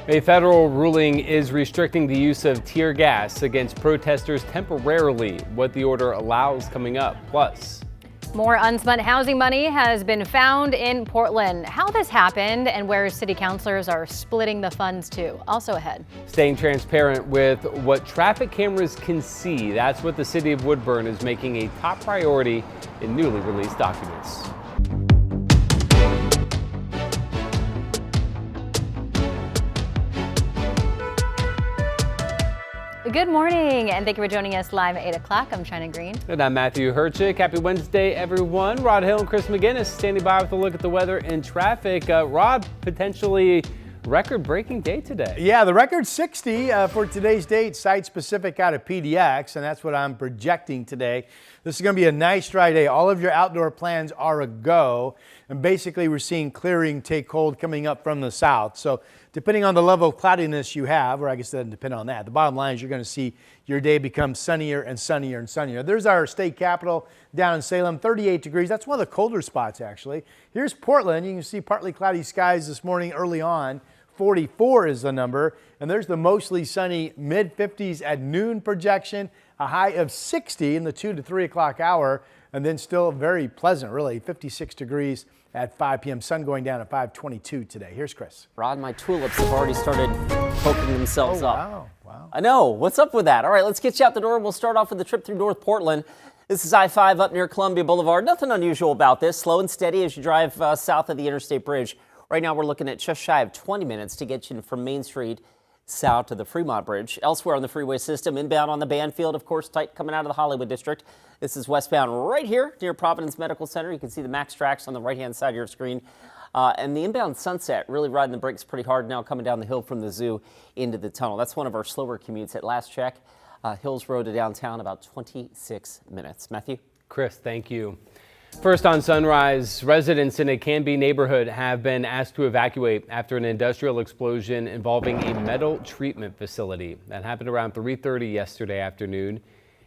A federal ruling is restricting the use of tear gas against protesters temporarily. What the order allows coming up. Plus, more unspent housing money has been found in Portland. How this happened and where city councilors are splitting the funds to. Also ahead. Staying transparent with what traffic cameras can see. That's what the city of Woodburn is making a top priority in newly released documents. Good morning, and thank you for joining us live at 8 o'clock. I'm China Green. And I'm Matthew Herchick. Happy Wednesday, everyone. Rod Hill and Chris McGinnis standing by with a look at the weather and traffic. Rod, potentially record-breaking day today. Yeah, the record's 60 for today's date, site-specific out of PDX, and that's what I'm projecting today. This is going to be a nice dry day. All of your outdoor plans are a go, and basically we're seeing clearing take hold coming up from the south. So depending on the level of cloudiness you have, or I guess it doesn't depend on that, the bottom line is you're going to see your day become sunnier and sunnier and sunnier. There's our state capital down in Salem, 38 degrees. That's one of the colder spots, actually. Here's Portland. You can see partly cloudy skies this morning early on. 44 is the number, and there's the mostly sunny mid-50s at noon projection, a high of 60 in the 2 to 3 o'clock hour, and then still very pleasant, really, 56 degrees at 5 p.m. Sun going down at 5:22 today. Here's Chris. Rod, my tulips have already started poking themselves up. Wow. I know. What's up with that? All right, let's get you out the door. We'll start off with the trip through North Portland. This is I-5 up near Columbia Boulevard. Nothing unusual about this. Slow and steady as you drive south of the Interstate Bridge. Right now, we're looking at just shy of 20 minutes to get you from Main Street south to the Fremont Bridge. Elsewhere on the freeway system, inbound on the Banfield, of course, tight coming out of the Hollywood district. This is westbound right here near Providence Medical Center. You can see the Max tracks on the right-hand side of your screen. And the inbound Sunset really riding the brakes pretty hard now coming down the hill from the zoo into the tunnel. That's one of our slower commutes at last check. Hills Road to downtown, about 26 minutes. Matthew? Chris, thank you. First on Sunrise, residents in a Canby neighborhood have been asked to evacuate after an industrial explosion involving a metal treatment facility. That happened around 3:30 yesterday afternoon.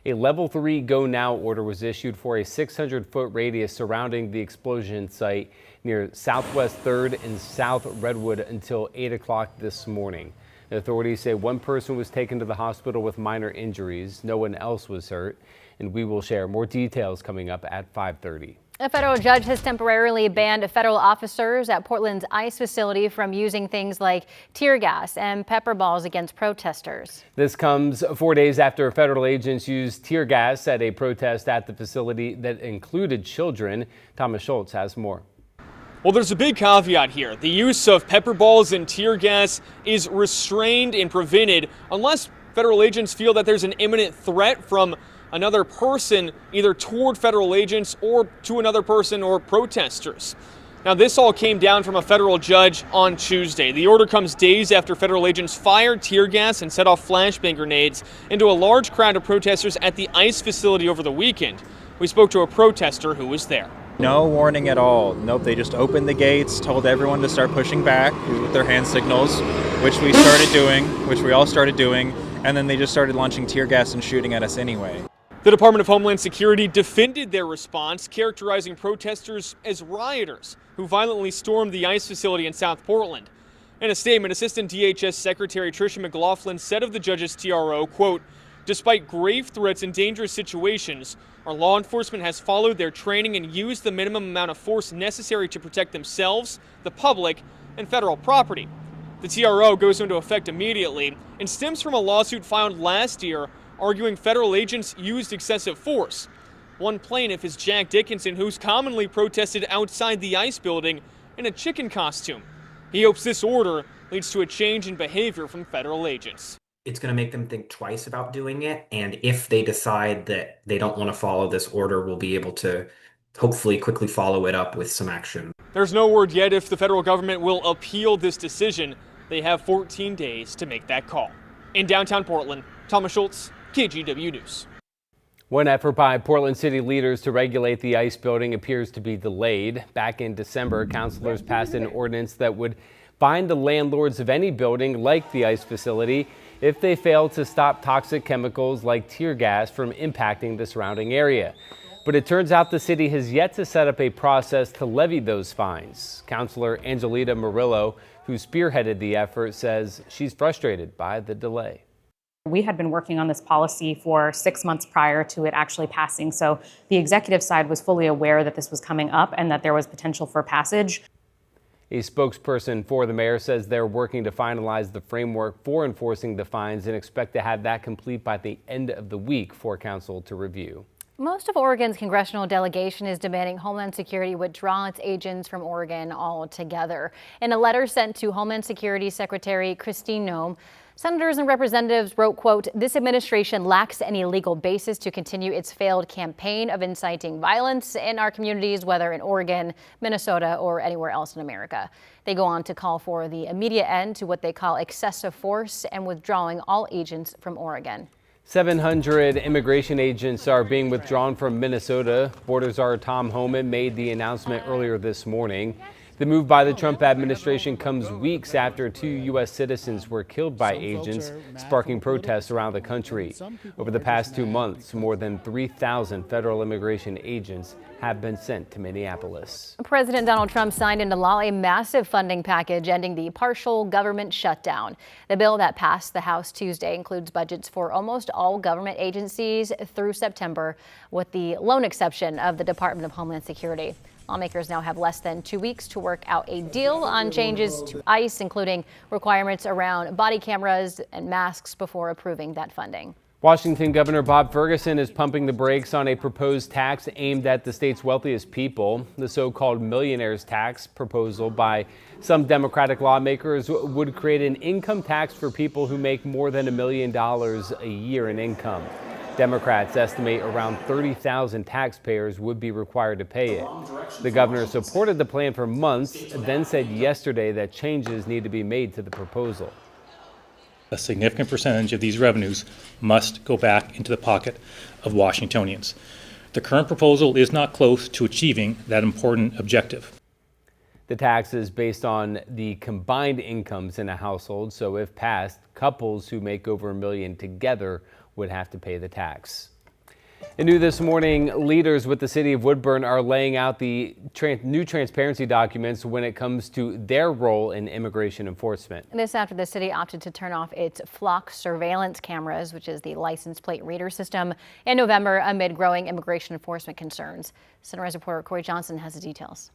A level 3 go now order was issued for a 600-foot radius surrounding the explosion site near Southwest 3rd and South Redwood until 8 o'clock this morning. The authorities say one person was taken to the hospital with minor injuries. No one else was hurt. And we will share more details coming up at 5:30. A federal judge has temporarily banned federal officers at Portland's ICE facility from using things like tear gas and pepper balls against protesters. This comes 4 days after federal agents used tear gas at a protest at the facility that included children. Thomas Schultz has more. Well, there's a big caveat here. The use of pepper balls and tear gas is restrained and prevented unless federal agents feel that there's an imminent threat from another person, either toward federal agents or to another person or protesters. Now, this all came down from a federal judge on Tuesday. The order comes days after federal agents fired tear gas and set off flashbang grenades into a large crowd of protesters at the ICE facility over the weekend. We spoke to a protester who was there. No warning at all. Nope, they just opened the gates, told everyone to start pushing back with their hand signals, which we all started doing, and then they just started launching tear gas and shooting at us anyway. The Department of Homeland Security defended their response, characterizing protesters as rioters who violently stormed the ICE facility in South Portland. In a statement, Assistant DHS Secretary Tricia McLaughlin said of the judge's TRO, quote, "Despite grave threats and dangerous situations, our law enforcement has followed their training and used the minimum amount of force necessary to protect themselves, the public, and federal property." The TRO goes into effect immediately and stems from a lawsuit filed last year arguing federal agents used excessive force. One plaintiff is Jack Dickinson, who's commonly protested outside the ICE building in a chicken costume. He hopes this order leads to a change in behavior from federal agents. It's going to make them think twice about doing it, and if they decide that they don't want to follow this order, we'll be able to hopefully quickly follow it up with some action. There's no word yet if the federal government will appeal this decision. They have 14 days to make that call. In downtown Portland, Thomas Schultz, KGW News. One effort by Portland city leaders to regulate the ICE building appears to be delayed. Back in December, councilors passed an ordinance that would fine the landlords of any building like the ICE facility if they fail to stop toxic chemicals like tear gas from impacting the surrounding area. But it turns out the city has yet to set up a process to levy those fines. Councilor Angelita Murillo who spearheaded the effort, says she's frustrated by the delay. We had been working on this policy for 6 months prior to it actually passing, so the executive side was fully aware that this was coming up and that there was potential for passage. A spokesperson for the mayor says they're working to finalize the framework for enforcing the fines and expect to have that complete by the end of the week for council to review. Most of Oregon's congressional delegation is demanding Homeland Security withdraw its agents from Oregon altogether. In a letter sent to Homeland Security Secretary Christine Noem, senators and representatives wrote, quote, "This administration lacks any legal basis to continue its failed campaign of inciting violence in our communities, whether in Oregon, Minnesota, or anywhere else in America." They go on to call for the immediate end to what they call excessive force and withdrawing all agents from Oregon. 700 immigration agents are being withdrawn from Minnesota. Border Czar Tom Homan made the announcement earlier this morning. The move by the Trump administration comes weeks after 2 U.S. citizens were killed by agents, sparking protests around the country. Over the past 2 months, more than 3,000 federal immigration agents have been sent to Minneapolis. President Donald Trump signed into law a massive funding package ending the partial government shutdown. The bill that passed the House Tuesday includes budgets for almost all government agencies through September, with the lone exception of the Department of Homeland Security. Lawmakers now have less than 2 weeks to work out a deal on changes to ICE, including requirements around body cameras and masks, before approving that funding. Washington Governor Bob Ferguson is pumping the brakes on a proposed tax aimed at the state's wealthiest people. The so-called millionaires tax proposal by some Democratic lawmakers would create an income tax for people who make more than $1 million a year in income. Democrats estimate around 30,000 taxpayers would be required to pay it. The governor supported the plan for months, then said yesterday that changes need to be made to the proposal. A significant percentage of these revenues must go back into the pocket of Washingtonians. The current proposal is not close to achieving that important objective. The tax is based on the combined incomes in a household, so if passed, couples who make over $1 million together would have to pay the tax. And new this morning, leaders with the city of Woodburn are laying out the new transparency documents when it comes to their role in immigration enforcement. This after the city opted to turn off its flock surveillance cameras, which is the license plate reader system, in November amid growing immigration enforcement concerns. Sunrise reporter Corey Johnson has the details.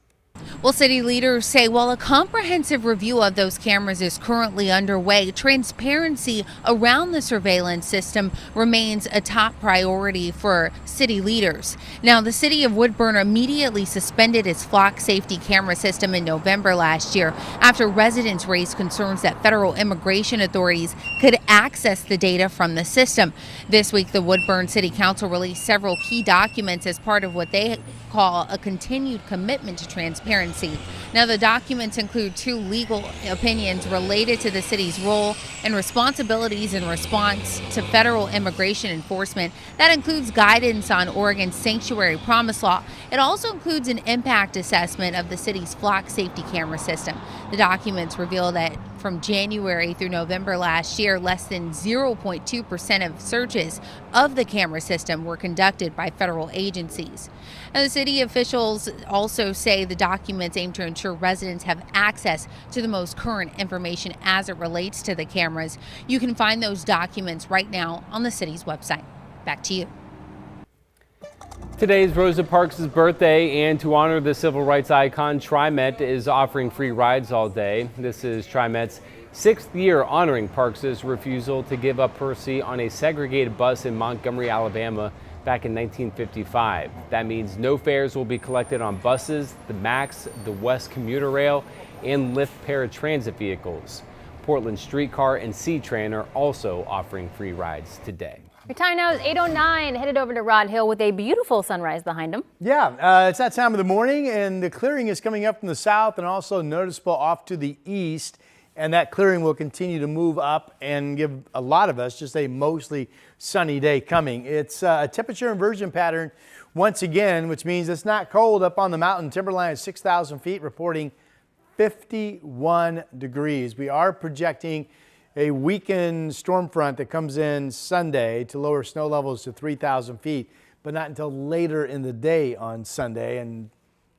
Well, city leaders say while a comprehensive review of those cameras is currently underway, transparency around the surveillance system remains a top priority for city leaders. Now, the city of Woodburn immediately suspended its flock safety camera system in November last year after residents raised concerns that federal immigration authorities could access the data from the system. This week, the Woodburn City Council released several key documents as part of what they call a continued commitment to transparency. Now, the documents include 2 legal opinions related to the city's role and responsibilities in response to federal immigration enforcement. That includes guidance on Oregon's sanctuary promise law. It also includes an impact assessment of the city's flock safety camera system. The documents reveal that from January through November last year, less than 0.2% of searches of the camera system were conducted by federal agencies. Now, the city officials also say the documents aim to ensure residents have access to the most current information as it relates to the cameras. You can find those documents right now on the city's website. Back to you. Today is Rosa Parks' birthday, and to honor the civil rights icon, TriMet is offering free rides all day. This is TriMet's 6th year honoring Parks' refusal to give up her seat on a segregated bus in Montgomery, Alabama back in 1955. That means no fares will be collected on buses, the MAX, the West Commuter Rail, and Lyft paratransit vehicles. Portland Streetcar and C-Tran are also offering free rides today. Your time now is 8:09. Headed over to Rod Hill with a beautiful sunrise behind him. Yeah, it's that time of the morning, and the clearing is coming up from the south and also noticeable off to the east. And that clearing will continue to move up and give a lot of us just a mostly sunny day coming. It's a temperature inversion pattern once again, which means it's not cold up on the mountain. Timberline at 6,000 feet reporting 51 degrees. We are projecting a weakened storm front that comes in Sunday to lower snow levels to 3,000 feet, but not until later in the day on Sunday. And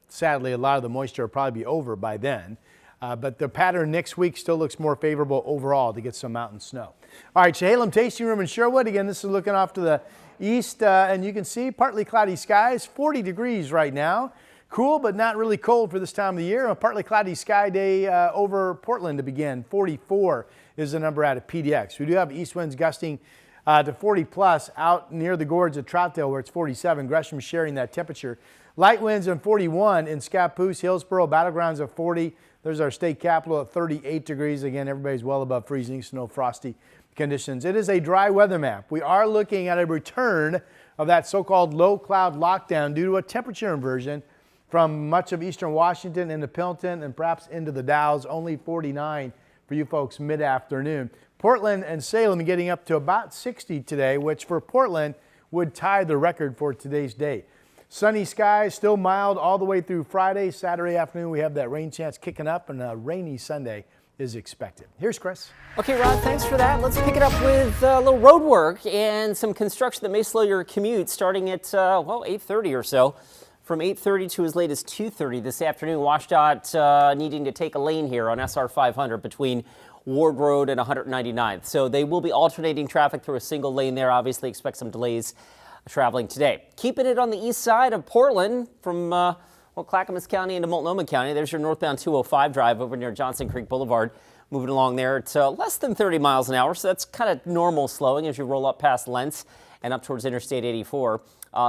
sadly, a lot of the moisture will probably be over by then. But the pattern next week still looks more favorable overall to get some mountain snow. All right, Chehalem Tasting Room in Sherwood. Again, this is looking off to the east, and you can see partly cloudy skies, 40 degrees right now. Cool, but not really cold for this time of the year. A partly cloudy sky day over Portland to begin. 44 is the number out of PDX. We do have east winds gusting to 40 plus out near the gorge of Troutdale where it's 47. Gresham sharing that temperature. Light winds in 41 in Scappoose, Hillsboro, Battlegrounds of 40. There's our state capital at 38 degrees. Again, everybody's well above freezing, snow, frosty conditions. It is a dry weather map. We are looking at a return of that so-called low cloud lockdown due to a temperature inversion from much of eastern Washington into Pendleton and perhaps into the Dalles. Only 49 for you folks mid-afternoon. Portland and Salem getting up to about 60 today, which for Portland would tie the record for today's date. Sunny skies, still mild all the way through Friday. Saturday afternoon, we have that rain chance kicking up, and a rainy Sunday is expected. Here's Chris. Okay, Rod, thanks for that. Let's pick it up with a little road work and some construction that may slow your commute starting at, 8:30 or so. From 8:30 to as late as 2:30 this afternoon. WashDOT needing to take a lane here on SR 500 between Ward Road and 199th. So they will be alternating traffic through a single lane there. Obviously expect some delays traveling today. Keeping it on the east side of Portland from Clackamas County into Multnomah County. There's your northbound 205 drive over near Johnson Creek Boulevard. Moving along there at less than 30 miles an hour. So that's kind of normal slowing as you roll up past Lentz and up towards Interstate 84.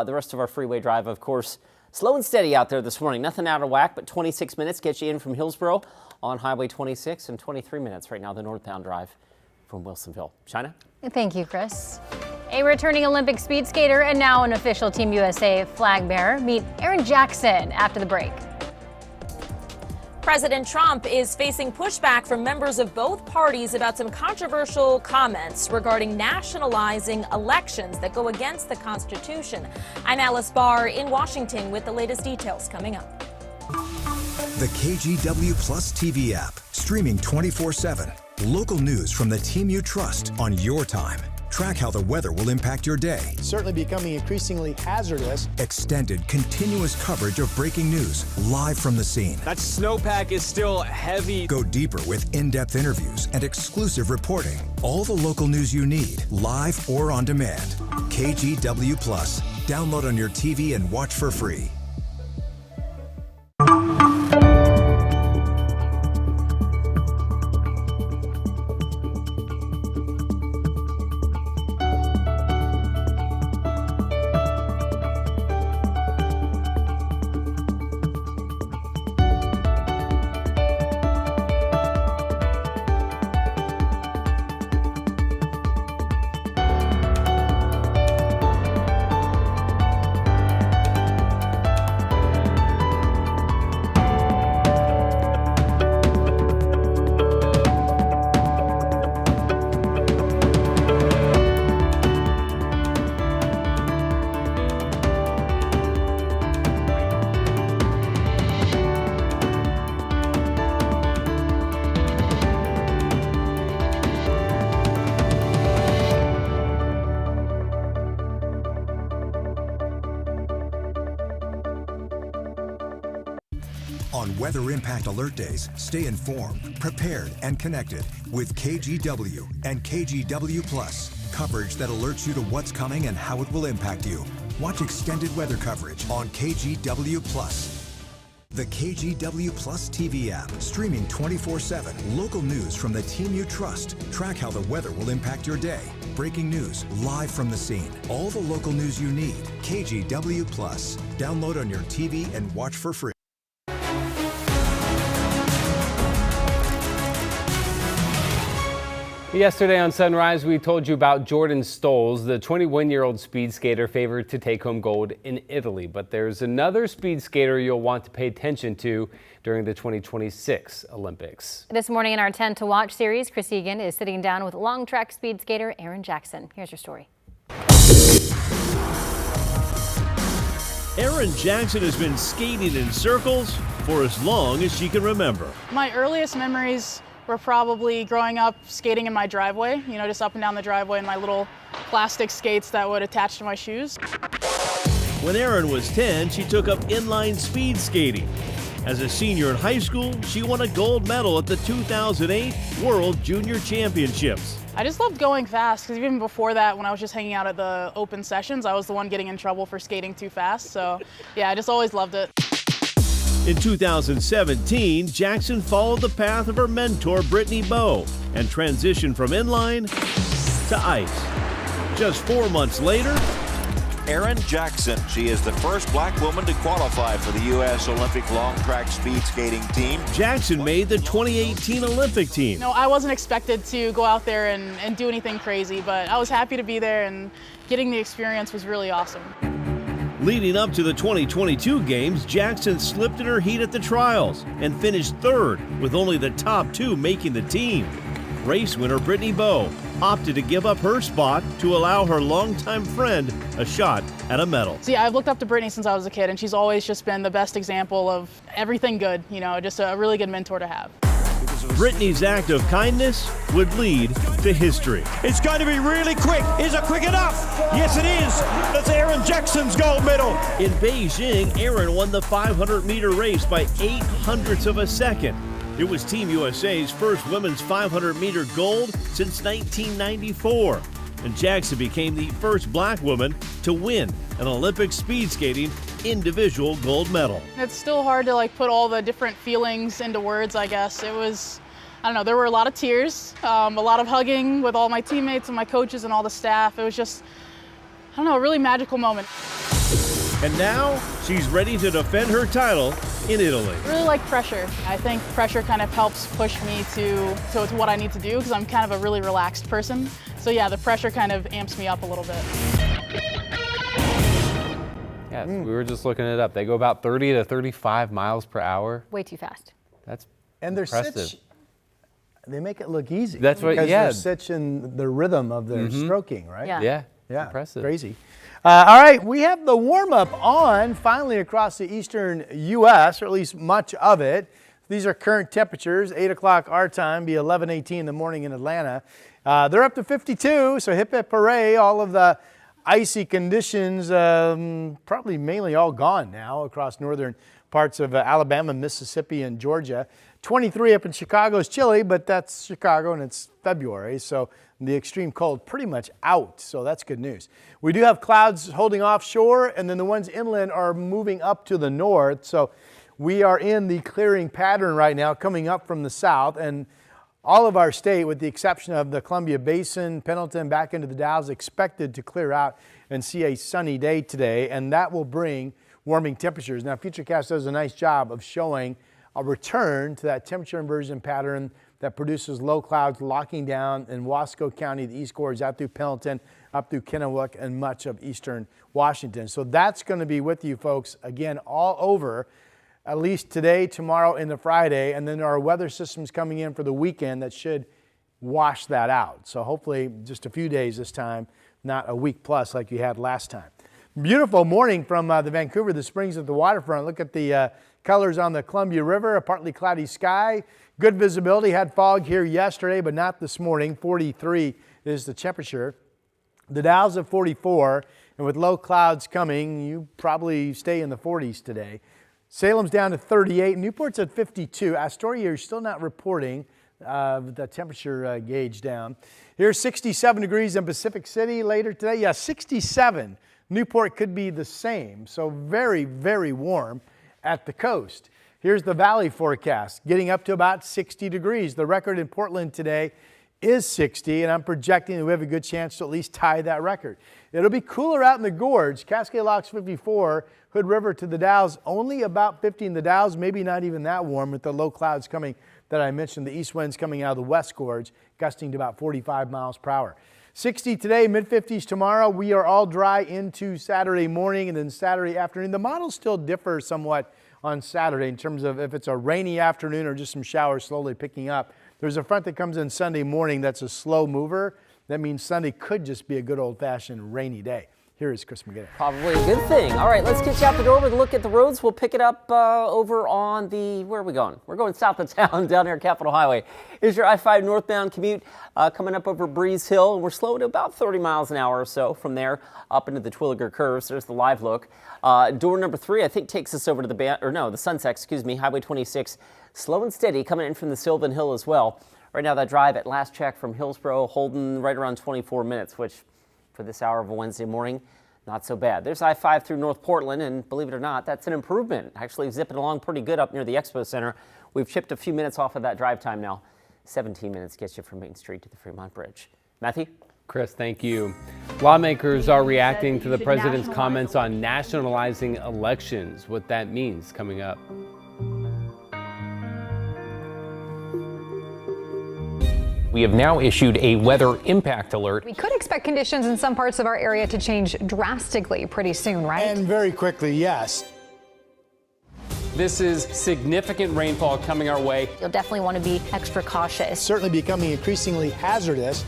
The rest of our freeway drive, of course, slow and steady out there this morning. Nothing out of whack, but 26 minutes gets you in from Hillsboro on Highway 26 and 23 minutes right now the northbound drive from Wilsonville. China? Thank you, Chris. A returning Olympic speed skater and now an official Team USA flag bearer. Meet Aaron Jackson after the break. President Trump is facing pushback from members of both parties about some controversial comments regarding nationalizing elections that go against the Constitution. I'm Alice Barr in Washington with the latest details coming up. The KGW Plus TV app, streaming 24/7. Local news from the team you trust on your time. Track how the weather will impact your day. Certainly becoming increasingly hazardous. Extended, continuous coverage of breaking news live from the scene. That snowpack is still heavy. Go deeper with in-depth interviews and exclusive reporting. All the local news you need, live or on demand. KGW Plus. Download on your TV and watch for free. On Weather Impact Alert Days, stay informed, prepared, and connected with KGW and KGW Plus. Coverage that alerts you to what's coming and how it will impact you. Watch extended weather coverage on KGW Plus. The KGW Plus TV app, streaming 24/7. Local news from the team you trust. Track how the weather will impact your day. Breaking news live from the scene. All the local news you need. KGW Plus. Download on your TV and watch for free. Yesterday on Sunrise, we told you about Jordan Stolz, the 21-year-old speed skater favored to take home gold in Italy. But there's another speed skater you'll want to pay attention to during the 2026 Olympics. This morning in our 10 to Watch series, Chris Egan is sitting down with long track speed skater Aaron Jackson. Here's your story. Aaron Jackson has been skating in circles for as long as she can remember. My earliest memories were probably growing up skating in my driveway, just up and down the driveway in my little plastic skates that would attach to my shoes. When Aaron was 10, she took up inline speed skating. As a senior in high school, she won a gold medal at the 2008 World Junior Championships. I just loved going fast because even before that, when I was just hanging out at the open sessions, I was the one getting in trouble for skating too fast. So yeah, I just always loved it. In 2017, Jackson followed the path of her mentor, Brittany Bowe, and transitioned from inline to ice. Just 4 months later, Erin Jackson. She is the first black woman to qualify for the U.S. Olympic long track speed skating team. Jackson made the 2018 Olympic team. No, I wasn't expected to go out there and do anything crazy, but I was happy to be there, and getting the experience was really awesome. Leading up to the 2022 games, Jackson slipped in her heat at the trials and finished third, with only the top two making the team. Race winner Brittany Bowe opted to give up her spot to allow her longtime friend a shot at a medal. See, I've looked up to Brittany since I was a kid, and she's always just been the best example of everything good, you know, just a really good mentor to have. Brittany's act of kindness would lead to history. It's going to be really quick. Is it quick enough? Yes, it is. That's Erin Jackson's gold medal. In Beijing, Erin won the 500-meter race by 0.08 of a second. It was Team USA's first women's 500-meter gold since 1994. And Jackson became the first black woman to win an Olympic speed skating individual gold medal. It's still hard to put all the different feelings into words, I guess. It was, I don't know, there were a lot of tears, a lot of hugging with all my teammates and my coaches and all the staff. It was just, I don't know, a really magical moment. And now she's ready to defend her title in Italy. I really like pressure. I think pressure kind of helps push me to what I need to do because I'm kind of a really relaxed person. So yeah, the pressure kind of amps me up a little bit. Yeah, we were just looking it up. They go about 30 to 35 miles per hour. Way too fast. That's and they're impressive. They make it look easy. That's right, because yeah. they're such in the rhythm of their stroking, right? Yeah. Yeah, impressive. Crazy. All right, we have the warm-up on finally across the eastern U.S., or at least much of it. These are current temperatures, 8 o'clock our time, be 11:18 in the morning in Atlanta. They're up to 52, so hip hip hooray. All of the icy conditions probably mainly all gone now across northern parts of Alabama, Mississippi, and Georgia. 23 up in Chicago is chilly, but that's Chicago and it's February, so the extreme cold pretty much out, so that's good news. We do have clouds holding offshore, and then the ones inland are moving up to the north, so we are in the clearing pattern right now coming up from the south, and all of our state, with the exception of the Columbia Basin, Pendleton, back into the Dalles, expected to clear out and see a sunny day today, and that will bring warming temperatures. Now, Futurecast does a nice job of showing a return to that temperature inversion pattern that produces low clouds locking down in Wasco County, the East Gorge, out through Pendleton, up through Kennewick, and much of eastern Washington. So that's going to be with you folks again all over, at least today, tomorrow, and the Friday. And then there are weather systems coming in for the weekend that should wash that out. So hopefully just a few days this time, not a week plus like you had last time. Beautiful morning from the Vancouver, the Springs at the waterfront. Look at the colors on the Columbia River, a partly cloudy sky. Good visibility, had fog here yesterday, but not this morning. 43 is the temperature. The Dalles at 44, and with low clouds coming, you probably stay in the 40s today. Salem's down to 38, Newport's at 52. Astoria, you're still not reporting the temperature gauge down. Here's 67 degrees in Pacific City later today. Yeah, 67. Newport could be the same, so very, very warm at the coast. Here's the valley forecast, getting up to about 60 degrees. The record in Portland today is 60, and I'm projecting that we have a good chance to at least tie that record. It'll be cooler out in the gorge. Cascade Locks 54, Hood River to the Dalles, only about 50 in the Dalles, maybe not even that warm with the low clouds coming that I mentioned. The east winds coming out of the west gorge, gusting to about 45 miles per hour. 60 today, mid-50s tomorrow. We are all dry into Saturday morning and then Saturday afternoon. The models still differ somewhat on Saturday in terms of if it's a rainy afternoon or just some showers slowly picking up. There's a front that comes in Sunday morning that's a slow mover. That means Sunday could just be a good old-fashioned rainy day. Here is Chris McGinnis. Probably a good thing. All right, let's get you out the door with a look at the roads. We'll pick it up over on the, where are we going? We're going south of town, down here Capitol Highway. Here's your I-5 northbound commute coming up over Breeze Hill. We're slow to about 30 miles an hour or so from there up into the Twilliger curves. There's the live look. Door number 3, I think, takes us over to the Sunset, excuse me, Highway 26. Slow and steady coming in from the Sylvan Hill as well. Right now, that drive at last check from Hillsborough holding right around 24 minutes, which for this hour of a Wednesday morning, not so bad. There's I-5 through North Portland, and believe it or not, that's an improvement. Actually zipping along pretty good up near the Expo Center. We've chipped a few minutes off of that drive time now. 17 minutes gets you from Main Street to the Fremont Bridge. Matthew? Chris, thank you. Lawmakers are reacting to the president's comments on nationalizing elections. What that means coming up. We have now issued a weather impact alert. We could expect conditions in some parts of our area to change drastically pretty soon, right? And very quickly, yes. This is significant rainfall coming our way. You'll definitely want to be extra cautious. Certainly becoming increasingly hazardous.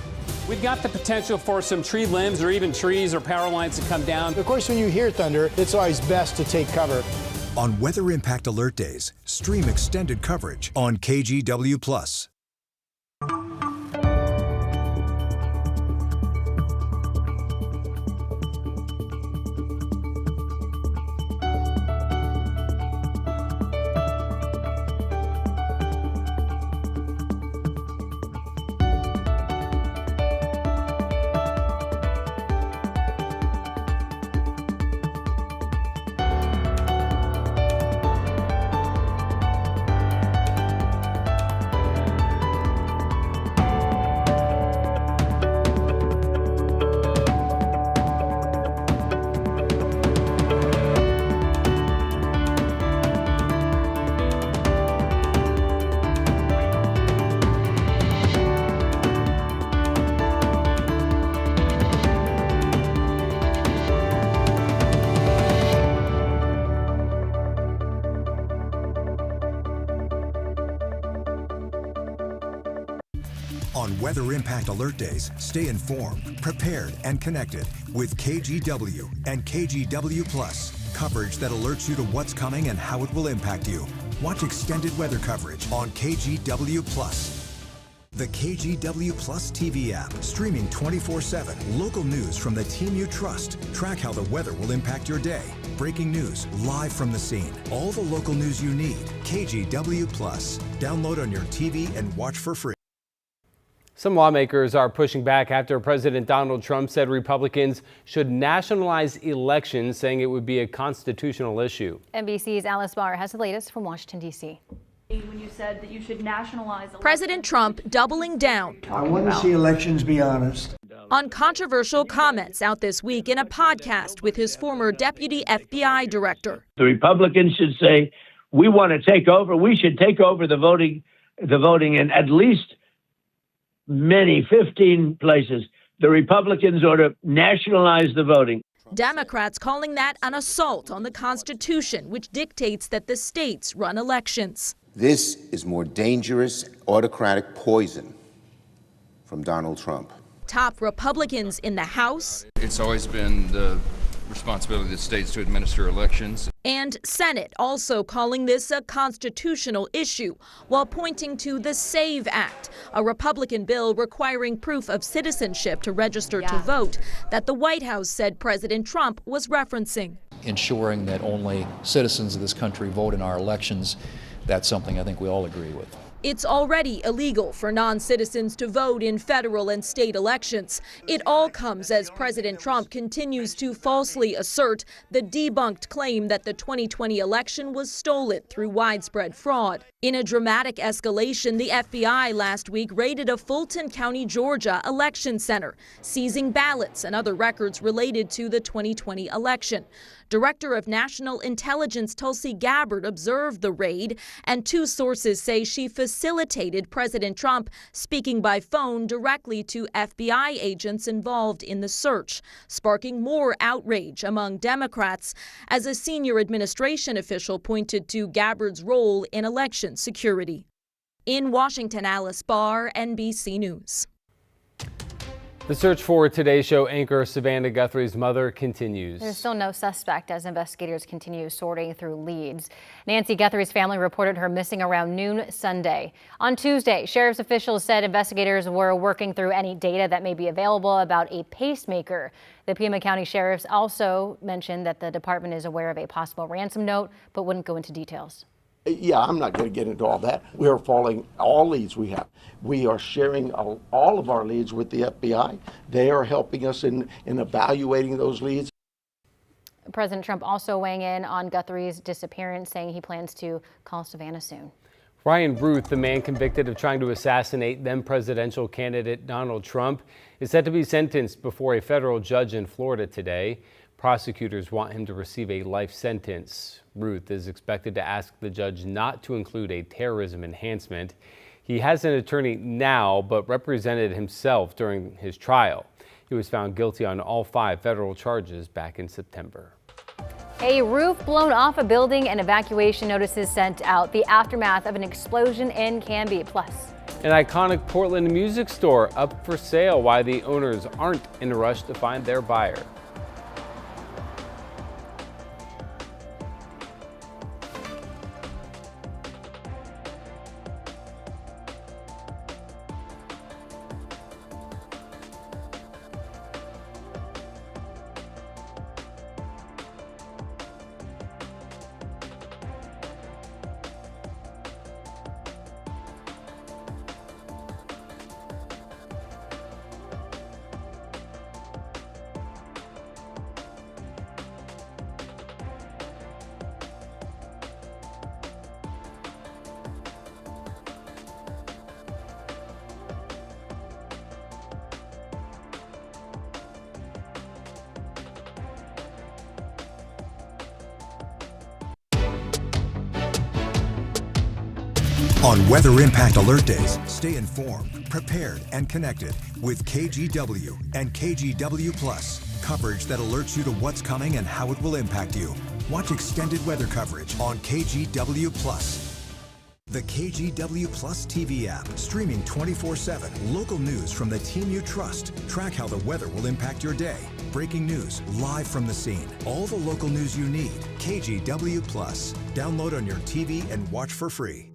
We've got the potential for some tree limbs or even trees or power lines to come down. Of course, when you hear thunder, it's always best to take cover. On Weather Impact Alert Days, stream extended coverage on KGW+. On Weather Impact Alert Days, stay informed, prepared, and connected with KGW and KGW+. Coverage that alerts you to what's coming and how it will impact you. Watch extended weather coverage on KGW+. The KGW Plus TV app, streaming 24/7. Local news from the team you trust. Track how the weather will impact your day. Breaking news, live from the scene. All the local news you need. KGW Plus. Download on your TV and watch for free. Some lawmakers are pushing back after President Donald Trump said Republicans should nationalize elections, saying it would be a constitutional issue. NBC's Alice Barr has the latest from Washington, D.C. When you said that you should nationalize elections. President Trump doubling down. I want to see elections be honest. On controversial comments out this week in a podcast with his former deputy FBI director. The Republicans should say, we want to take over. We should take over the voting in at least 15 places. The Republicans ought to nationalize the voting. Democrats calling that an assault on the Constitution, which dictates that the states run elections. This is more dangerous autocratic poison from Donald Trump. Top Republicans in the House. It's always been the responsibility of the states to administer elections. And Senate also calling this a constitutional issue while pointing to the SAVE Act, a Republican bill requiring proof of citizenship to register to vote that the White House said President Trump was referencing. Ensuring that only citizens of this country vote in our elections, that's something I think we all agree with. It's already illegal for non-citizens to vote in federal and state elections. It all comes as President Trump continues to falsely assert the debunked claim that the 2020 election was stolen through widespread fraud. In a dramatic escalation, the FBI last week raided a Fulton County, Georgia election center, seizing ballots and other records related to the 2020 election. Director of National Intelligence Tulsi Gabbard observed the raid, and two sources say she facilitated President Trump speaking by phone directly to FBI agents involved in the search, sparking more outrage among Democrats as a senior administration official pointed to Gabbard's role in election security. In Washington, Alice Barr, NBC News. The search for Today's Show anchor Savannah Guthrie's mother continues. There's still no suspect as investigators continue sorting through leads. Nancy Guthrie's family reported her missing around noon Sunday. On Tuesday, sheriff's officials said investigators were working through any data that may be available about a pacemaker. The Pima County Sheriff's also mentioned that the department is aware of a possible ransom note, but wouldn't go into details. Yeah, I'm not going to get into all that. We are following all leads we have. We are sharing all of our leads with the FBI. They are helping us in evaluating those leads. President Trump also weighing in on Guthrie's disappearance, saying he plans to call Savannah soon. Ryan Ruth, the man convicted of trying to assassinate then presidential candidate Donald Trump, is set to be sentenced before a federal judge in Florida today. Prosecutors want him to receive a life sentence. Ruth is expected to ask the judge not to include a terrorism enhancement. He has an attorney now, but represented himself during his trial. He was found guilty on all 5 federal charges back in September. A roof blown off a building and evacuation notices sent out. The aftermath of an explosion in Canby. Plus, an iconic Portland music store up for sale. Why the owners aren't in a rush to find their buyer. On Weather Impact Alert Days, stay informed, prepared, and connected with KGW and KGW Plus. Coverage that alerts you to what's coming and how it will impact you. Watch extended weather coverage on KGW Plus. The KGW Plus TV app, streaming 24/7. Local news from the team you trust. Track how the weather will impact your day. Breaking news, live from the scene. All the local news you need. KGW Plus. Download on your TV and watch for free.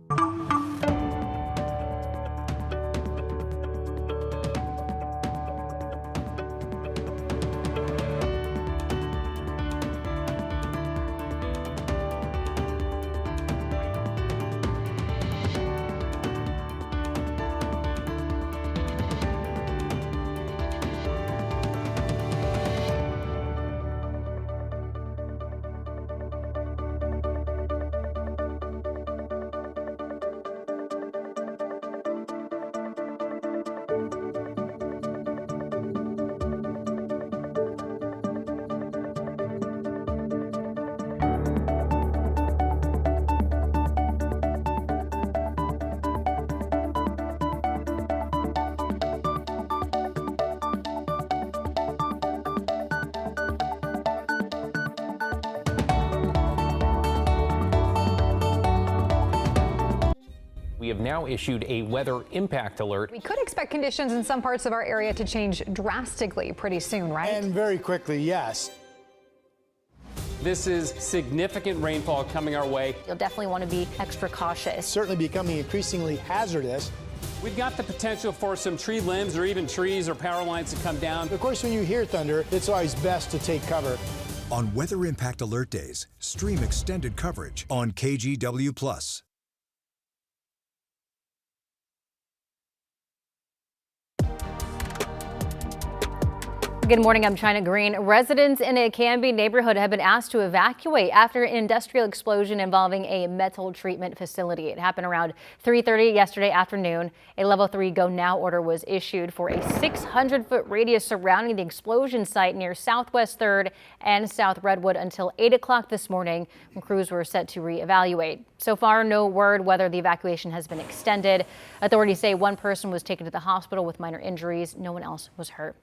We have now issued a weather impact alert. We could expect conditions in some parts of our area to change drastically pretty soon, right? And very quickly, yes. This is significant rainfall coming our way. You'll definitely want to be extra cautious. Certainly becoming increasingly hazardous. We've got the potential for some tree limbs or even trees or power lines to come down. Of course, when you hear thunder, it's always best to take cover. On Weather Impact Alert Days, stream extended coverage on KGW Plus. Good morning, I'm China Green. Residents in a Canby neighborhood have been asked to evacuate after an industrial explosion involving a metal treatment facility. It happened around 3:30 yesterday afternoon. A level 3 go now order was issued for a 600-foot radius surrounding the explosion site near Southwest 3rd and South Redwood until 8 o'clock this morning, when crews were set to reevaluate. So far, no word whether the evacuation has been extended. Authorities say one person was taken to the hospital with minor injuries. No one else was hurt.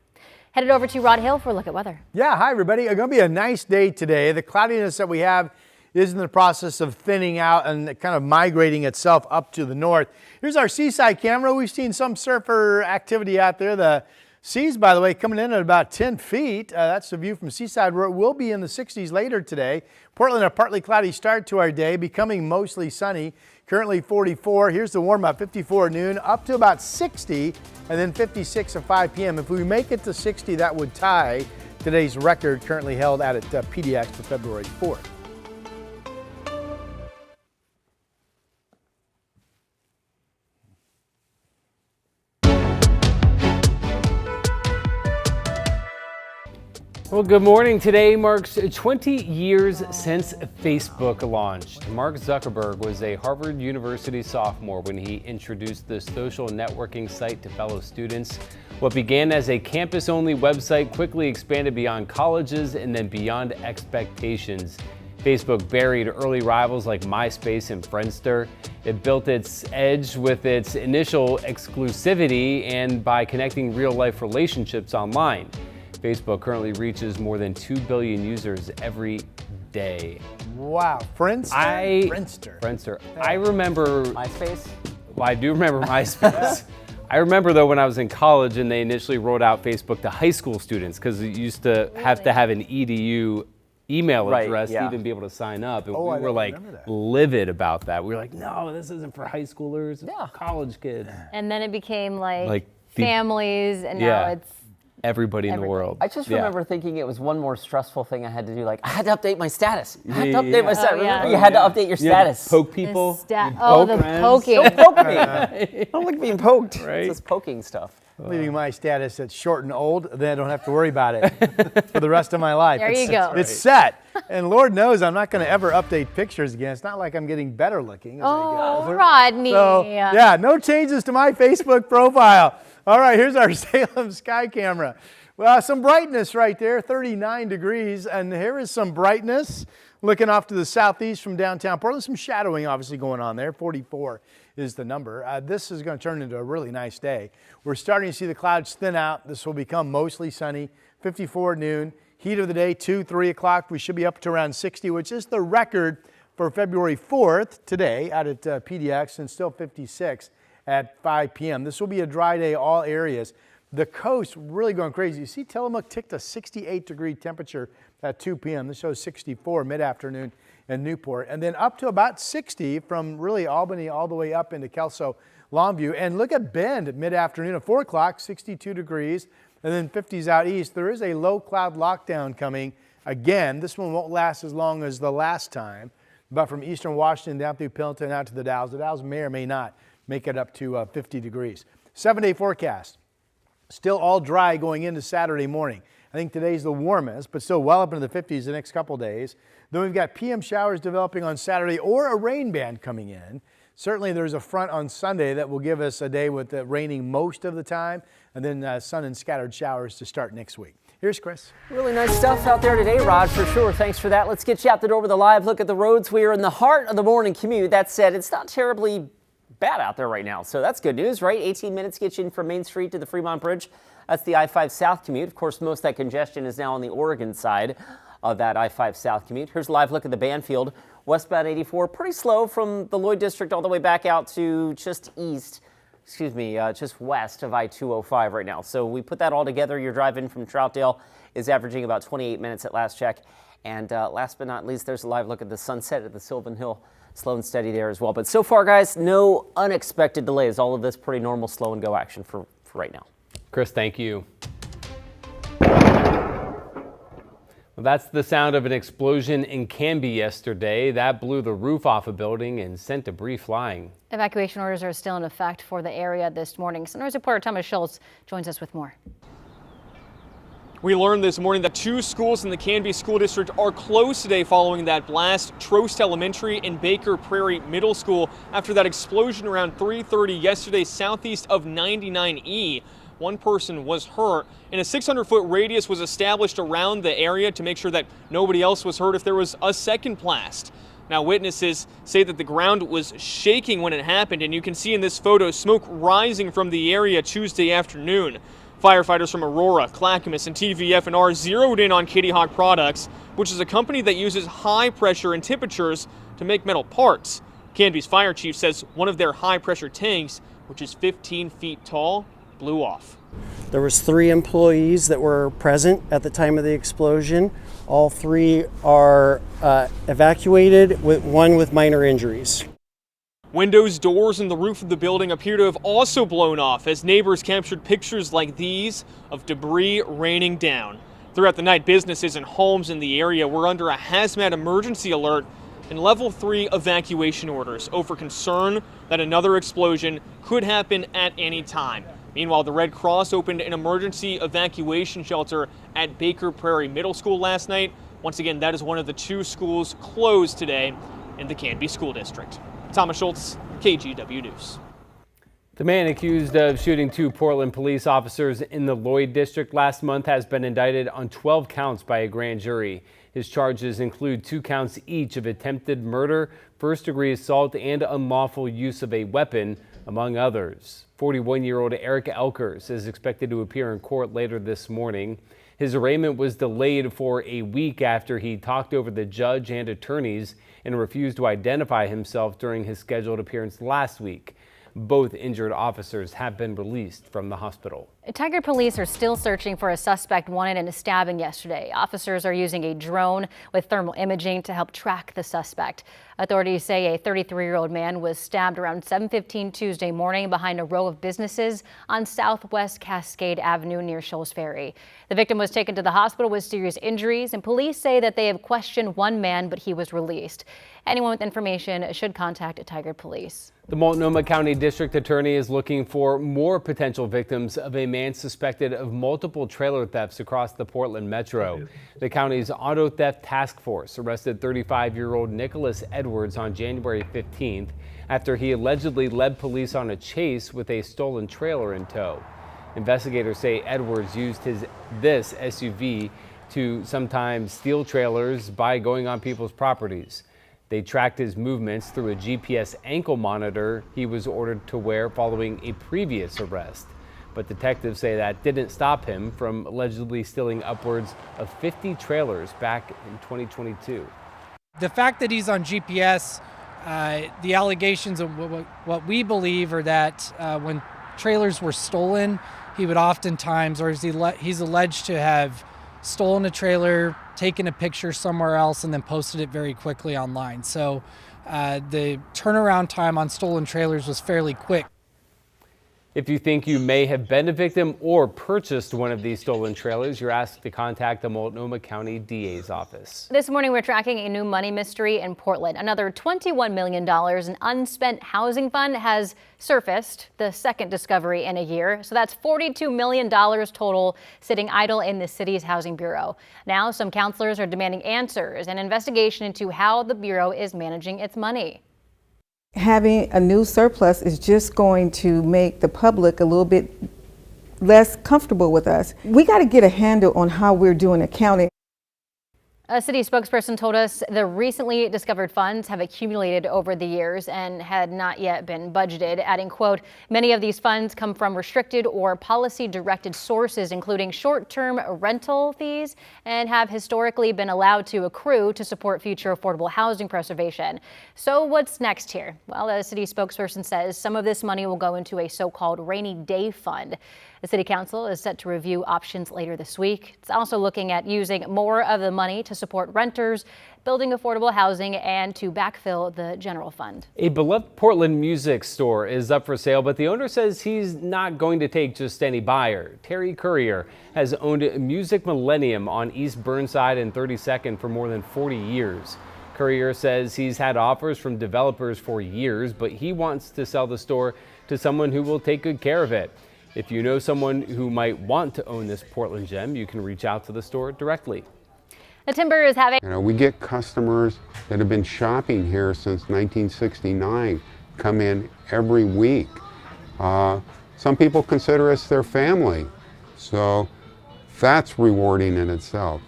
Headed over to Rod Hill for a look at weather. Yeah, hi everybody. It's going to be a nice day today. The cloudiness that we have is in the process of thinning out and kind of migrating itself up to the north. Here's our seaside camera. We've seen some surfer activity out there. The Seas, by the way, coming in at about 10 feet. That's the view from Seaside, where it will be in the 60s later today. Portland, a partly cloudy start to our day, becoming mostly sunny. Currently 44. Here's the warm-up, 54 at noon, up to about 60, and then 56 at 5 p.m. If we make it to 60, that would tie today's record currently held at PDX for February 4th. Well, good morning. Today marks 20 years since Facebook launched. Mark Zuckerberg was a Harvard University sophomore when he introduced the social networking site to fellow students. What began as a campus-only website quickly expanded beyond colleges and then beyond expectations. Facebook buried early rivals like MySpace and Friendster. It built its edge with its initial exclusivity and by connecting real-life relationships online. Facebook currently reaches more than 2 billion users every day. Wow, Friendster? Friendster. I remember MySpace. Well, I do remember MySpace. I remember though when I was in college and they initially rolled out Facebook to high school students because it used to have to have an EDU email address to even be able to sign up. And we were like livid about that. We were like, no, this isn't for high schoolers, it's for college kids. And then it became like families, and now it's everybody in the world. I just remember thinking it was one more stressful thing I had to do. Like, I had to update my status. I had to update my status. Remember, you had to update your status. Poke people. The friends. poking. Don't poke me. I don't like being poked. Right. It's just poking stuff. Leaving my status at short and old, then I don't have to worry about it for the rest of my life. There you go. It's set. And Lord knows I'm not going to ever update pictures again. It's not like I'm getting better looking as I get older. Rodney. So, yeah, no changes to my Facebook profile. All right, here's our Salem sky camera. Well, some brightness right there, 39 degrees. And here is some brightness looking off to the southeast from downtown Portland. Some shadowing obviously going on there. 44 is the number. This is going to turn into a really nice day. We're starting to see the clouds thin out. This will become mostly sunny. 54 at noon. Heat of the day, 2, 3 o'clock. We should be up to around 60, which is the record for February 4th today out at PDX, and still 56 at 5 p.m. This will be a dry day, all areas. The coast really going crazy. You see Tillamook ticked a 68-degree temperature at 2 p.m. This shows 64 mid-afternoon in Newport. And then up to about 60 from really Albany all the way up into Kelso, Longview. And look at Bend at mid-afternoon at 4 o'clock, 62 degrees. And then 50s out east. There is a low cloud lockdown coming again. This one won't last as long as the last time. But from eastern Washington down through Pendleton out to the Dalles may or may not make it up to 50 degrees. 7-day forecast. Still all dry going into Saturday morning. I think today's the warmest, but still well up into the 50s the next couple days. Then we've got PM showers developing on Saturday or a rain band coming in. Certainly there's a front on Sunday that will give us a day with it raining most of the time, and then sun and scattered showers to start next week. Here's Chris. Really nice stuff out there today, Rod, for sure. Thanks for that. Let's get you out the door with a live look at the roads. We are in the heart of the morning commute. That said, it's not terribly bad out there right now, so that's good news, right? 18 minutes gets you in from Main Street to the Fremont Bridge. That's the I-5 South commute. Of course, most of that congestion is now on the Oregon side of that I-5 South commute. Here's a live look at the Banfield. Westbound 84, pretty slow from the Lloyd District all the way back out to just just west of I-205 right now. So we put that all together. Your drive in from Troutdale is averaging about 28 minutes at last check. And last but not least, there's a live look at the sunset at the Sylvan Hill. Slow and steady there as well. But so far, guys, no unexpected delays. All of this pretty normal slow and go action for right now. Chris, thank you. Well, that's the sound of an explosion in Canby yesterday. That blew the roof off a building and sent debris flying. Evacuation orders are still in effect for the area this morning. Sunrise reporter Thomas Schultz joins us with more. We learned this morning that 2 schools in the Canby School District are closed today following that blast. Trost Elementary and Baker Prairie Middle School after that explosion around 3:30 yesterday southeast of 99E. One person was hurt, and a 600-foot radius was established around the area to make sure that nobody else was hurt if there was a second blast. Now, witnesses say that the ground was shaking when it happened, and you can see in this photo smoke rising from the area Tuesday afternoon. Firefighters from Aurora, Clackamas, and TVF&R zeroed in on Kitty Hawk Products, which is a company that uses high pressure and temperatures to make metal parts. Canby's fire chief says one of their high pressure tanks, which is 15 feet tall, blew off. There was 3 employees that were present at the time of the explosion. All 3 are evacuated, with 1 with minor injuries. Windows, doors, and the roof of the building appear to have also blown off as neighbors captured pictures like these of debris raining down. Throughout the night, businesses and homes in the area were under a hazmat emergency alert and level 3 evacuation orders over concern that another explosion could happen at any time. Meanwhile, the Red Cross opened an emergency evacuation shelter at Baker Prairie Middle School last night. Once again, that is one of the 2 schools closed today in the Canby School District. Thomas Schultz, KGW News. The man accused of shooting 2 Portland police officers in the Lloyd district last month has been indicted on 12 counts by a grand jury. His charges include 2 counts each of attempted murder, first-degree assault, and unlawful use of a weapon, among others. 41-year-old Eric Elkers is expected to appear in court later this morning. His arraignment was delayed for a week after he talked over the judge and attorneys and refused to identify himself during his scheduled appearance last week. Both injured officers have been released from the hospital. Tigard police are still searching for a suspect wanted in a stabbing yesterday. Officers are using a drone with thermal imaging to help track the suspect. Authorities say a 33-year-old man was stabbed around 7:15 Tuesday morning behind a row of businesses on Southwest Cascade Avenue near Shoals Ferry. The victim was taken to the hospital with serious injuries, and police say that they have questioned 1 man, but he was released. Anyone with information should contact Tigard police. The Multnomah County District Attorney is looking for more potential victims of a man suspected of multiple trailer thefts across the Portland metro. The county's Auto Theft Task Force arrested 35-year-old Nicholas Edwards on January 15th after he allegedly led police on a chase with a stolen trailer in tow. Investigators say Edwards used this SUV to sometimes steal trailers by going on people's properties. They tracked his movements through a GPS ankle monitor he was ordered to wear following a previous arrest. But detectives say that didn't stop him from allegedly stealing upwards of 50 trailers back in 2022. The fact that he's on GPS, the allegations of what we believe are that when trailers were stolen, he would oftentimes, or he's alleged to have stolen a trailer, taken a picture somewhere else, and then posted it very quickly online. So the turnaround time on stolen trailers was fairly quick. If you think you may have been a victim or purchased one of these stolen trailers, you're asked to contact the Multnomah County DA's office. This morning, we're tracking a new money mystery in Portland. Another $21 million in unspent housing fund has surfaced, the second discovery in a year. So that's $42 million total sitting idle in the city's housing bureau. Now, some counselors are demanding answers and investigation into how the bureau is managing its money. Having a new surplus is just going to make the public a little bit less comfortable with us. We got to get a handle on how we're doing accounting. A city spokesperson told us the recently discovered funds have accumulated over the years and had not yet been budgeted, adding, quote, many of these funds come from restricted or policy-directed sources, including short-term rental fees, and have historically been allowed to accrue to support future affordable housing preservation. So what's next here? Well, the city spokesperson says some of this money will go into a so-called rainy day fund. The City Council is set to review options later this week. It's also looking at using more of the money to support renters, building affordable housing, and to backfill the general fund. A beloved Portland music store is up for sale, but the owner says he's not going to take just any buyer. Terry Courier has owned Music Millennium on East Burnside and 32nd for more than 40 years. Courier says he's had offers from developers for years, but he wants to sell the store to someone who will take good care of it. If you know someone who might want to own this Portland gem, you can reach out to the store directly. The Timber is having... we get customers that have been shopping here since 1969 come in every week. Some people consider us their family, so that's rewarding in itself.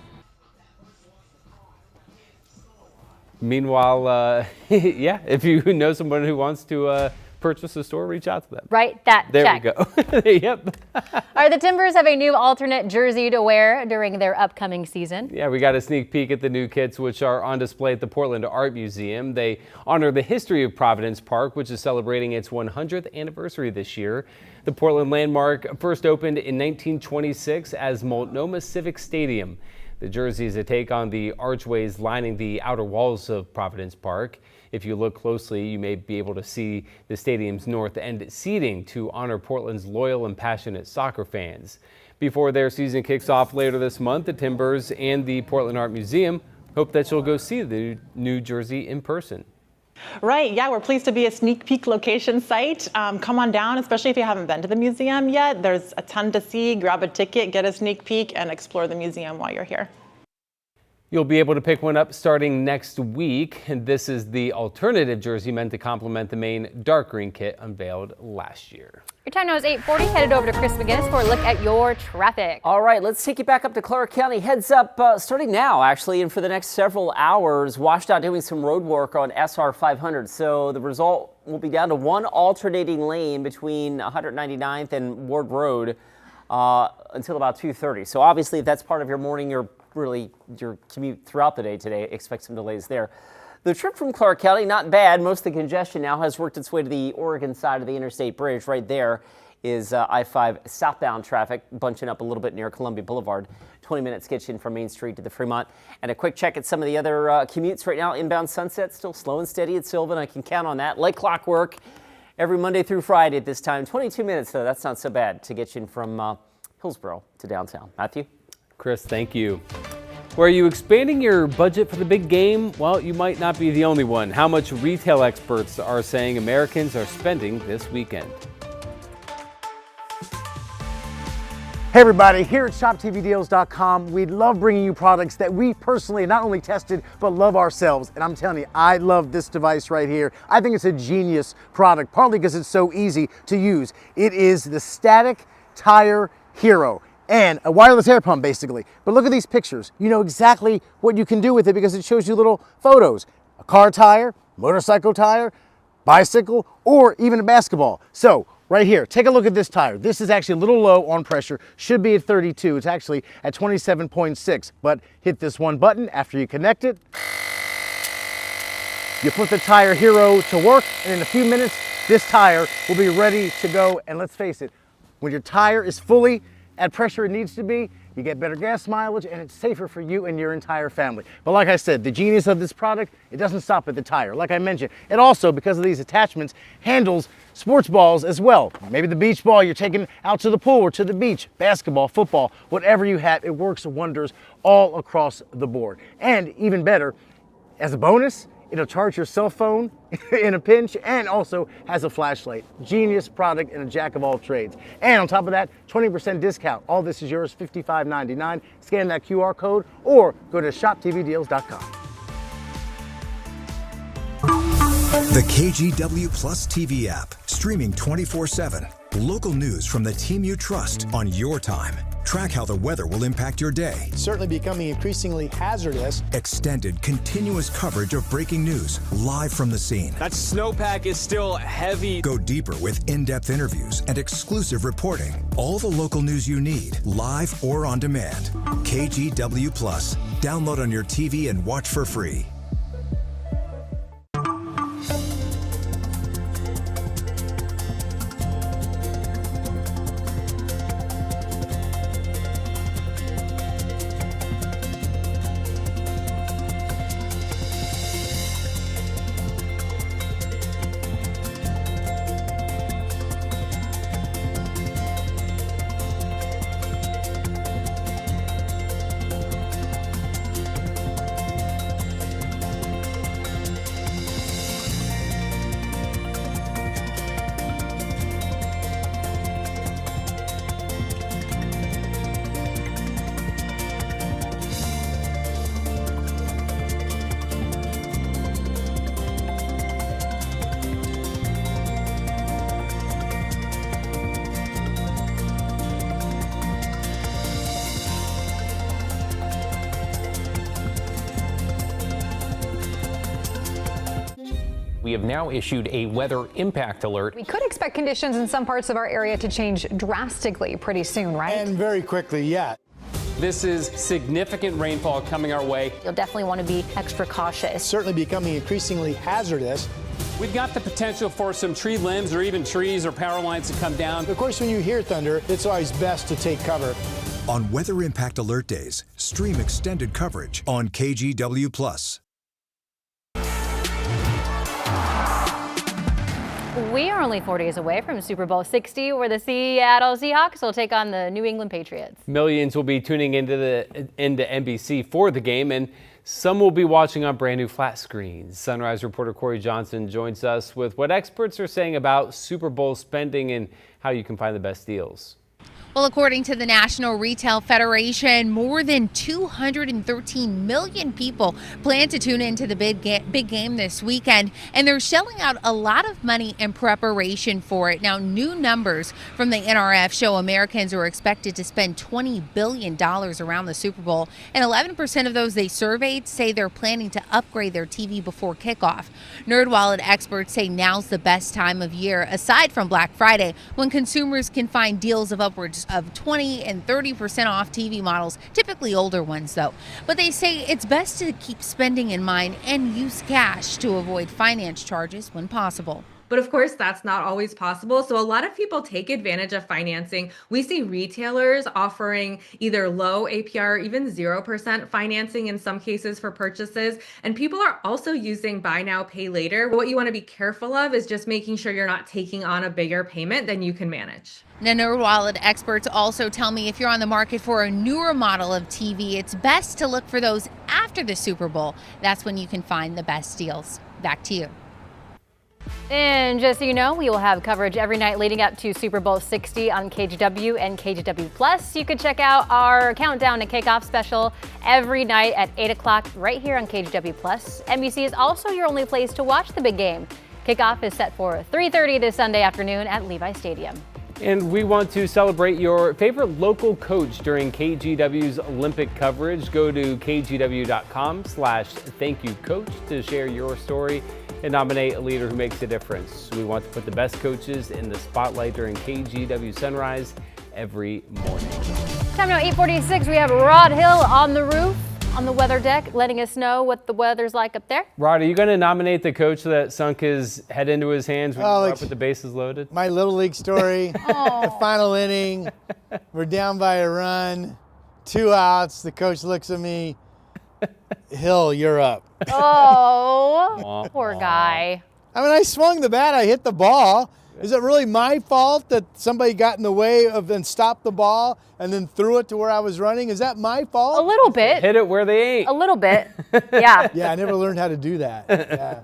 Meanwhile, yeah, if you know someone who wants to purchase a store, reach out to them. Write that There check. we go. Yep. All right, the Timbers have a new alternate jersey to wear during their upcoming season. Yeah, we got a sneak peek at the new kits, which are on display at the Portland Art Museum. They honor the history of Providence Park, which is celebrating its 100th anniversary this year. The Portland landmark first opened in 1926 as Multnomah Civic Stadium. The jersey is a take on the archways lining the outer walls of Providence Park. If you look closely, you may be able to see the stadium's north end seating to honor Portland's loyal and passionate soccer fans. Before their season kicks off later this month, the Timbers and the Portland Art Museum hope that you'll go see the new jersey in person. Right, yeah, we're pleased to be a sneak peek location site. Come on down, especially if you haven't been to the museum yet. There's a ton to see. Grab a ticket, get a sneak peek, and explore the museum while you're here. You'll be able to pick one up starting next week. And this is the alternative jersey meant to complement the main dark green kit unveiled last year. Your time now is 8:40. Headed over to Chris McGinnis for a look at your traffic. All right, let's take you back up to Clark County. Heads up starting now, actually, and for the next several hours. Washed out doing some road work on SR 500. So the result will be down to one alternating lane between 199th and Ward Road until about 2:30. So obviously, if that's part of your morning, your commute throughout the day today, expect some delays there. The trip from Clark County, not bad. Most of the congestion now has worked its way to the Oregon side of the interstate bridge. Right there is I-5 southbound traffic bunching up a little bit near Columbia Boulevard. 20 minutes gets you in from Main Street to the Fremont. And a quick check at some of the other commutes right now. Inbound Sunset still slow and steady at Sylvan. I can count on that. Like clockwork every Monday through Friday at this time. 22 minutes, though. That's not so bad to get you in from Hillsborough to downtown. Matthew? Chris, thank you. Were you expanding your budget for the big game? Well, you might not be the only one. How much retail experts are saying Americans are spending this weekend? Hey everybody, here at ShopTVDeals.com, we love bringing you products that we personally not only tested, but love ourselves. And I'm telling you, I love this device right here. I think it's a genius product, partly because it's so easy to use. It is the Static Tire Hero. And a wireless air pump, basically. But look at these pictures. You know exactly what you can do with it because it shows you little photos. A car tire, motorcycle tire, bicycle, or even a basketball. So, right here, take a look at this tire. This is actually a little low on pressure, should be at 32. It's actually at 27.6. But hit this one button after you connect it. You put the Tire Hero to work, and in a few minutes, this tire will be ready to go. And let's face it, when your tire is fully at pressure it needs to be, you get better gas mileage and it's safer for you and your entire family. But like I said, the genius of this product, it doesn't stop at the tire. Like I mentioned, it also, because of these attachments, handles sports balls as well. Maybe the beach ball you're taking out to the pool or to the beach, basketball, football, whatever you have, it works wonders all across the board. And even better, as a bonus, it'll charge your cell phone in a pinch and also has a flashlight. Genius product and a jack of all trades. And on top of that, 20% discount. All this is yours, $55.99. Scan that QR code or go to ShopTVDeals.com. The KGW Plus TV app, streaming 24/7. Local news from the team you trust on your time. Track how the weather will impact your day. It's certainly becoming increasingly hazardous. Extended, continuous coverage of breaking news live from the scene. That snowpack is still heavy. Go deeper with in-depth interviews and exclusive reporting. All the local news you need, live or on demand. KGW Plus. Download on your TV and watch for free. We have now issued a weather impact alert. We could expect conditions in some parts of our area to change drastically pretty soon, right? And very quickly, yeah. This is significant rainfall coming our way. You'll definitely want to be extra cautious. Certainly becoming increasingly hazardous. We've got the potential for some tree limbs or even trees or power lines to come down. Of course, when you hear thunder, it's always best to take cover. On Weather Impact Alert Days, stream extended coverage on KGW+. We are only 4 days away from Super Bowl 60, where the Seattle Seahawks will take on the New England Patriots. Millions will be tuning into NBC for the game, and some will be watching on brand new flat screens. Sunrise reporter Corey Johnson joins us with what experts are saying about Super Bowl spending and how you can find the best deals. Well, according to the National Retail Federation, more than 213 million people plan to tune into the big game this weekend, and they're shelling out a lot of money in preparation for it. Now, new numbers from the NRF show Americans are expected to spend $20 billion around the Super Bowl, and 11% of those they surveyed say they're planning to upgrade their TV before kickoff. NerdWallet experts say now's the best time of year, aside from Black Friday, when consumers can find deals of upwards of 20 and 30% off TV models, typically older ones though. But they say it's best to keep spending in mind and use cash to avoid finance charges when possible. But of course, that's not always possible. So a lot of people take advantage of financing. We see retailers offering either low APR or even 0% financing in some cases for purchases. And people are also using buy now, pay later. What you want to be careful of is just making sure you're not taking on a bigger payment than you can manage. Now, NerdWallet experts also tell me if you're on the market for a newer model of TV, it's best to look for those after the Super Bowl. That's when you can find the best deals. Back to you. And just so you know, we will have coverage every night leading up to Super Bowl 60 on KGW and KGW+. You can check out our countdown to kickoff special every night at 8 o'clock right here on KGW+. NBC is also your only place to watch the big game. Kickoff is set for 3:30 this Sunday afternoon at Levi Stadium. And we want to celebrate your favorite local coach during KGW's Olympic coverage. Go to kgw.com/thankyoucoach to share your story and nominate a leader who makes a difference. We want to put the best coaches in the spotlight during KGW Sunrise every morning. Time now, 8:46. We have Rod Hill on the roof, on the weather deck, letting us know what the weather's like up there. Rod, are you going to nominate the coach that sunk his head into his hands when you were up with the bases loaded? My Little League story, the final inning, we're down by a run, 2 outs, the coach looks at me, Hill, you're up. Oh, poor guy. I mean, I swung the bat, I hit the ball. Is it really my fault that somebody got in the way of and stopped the ball and then threw it to where I was running? Is that my fault? A little bit. Hit it where they ain't. A little bit. Yeah. Yeah, I never learned how to do that. Yeah.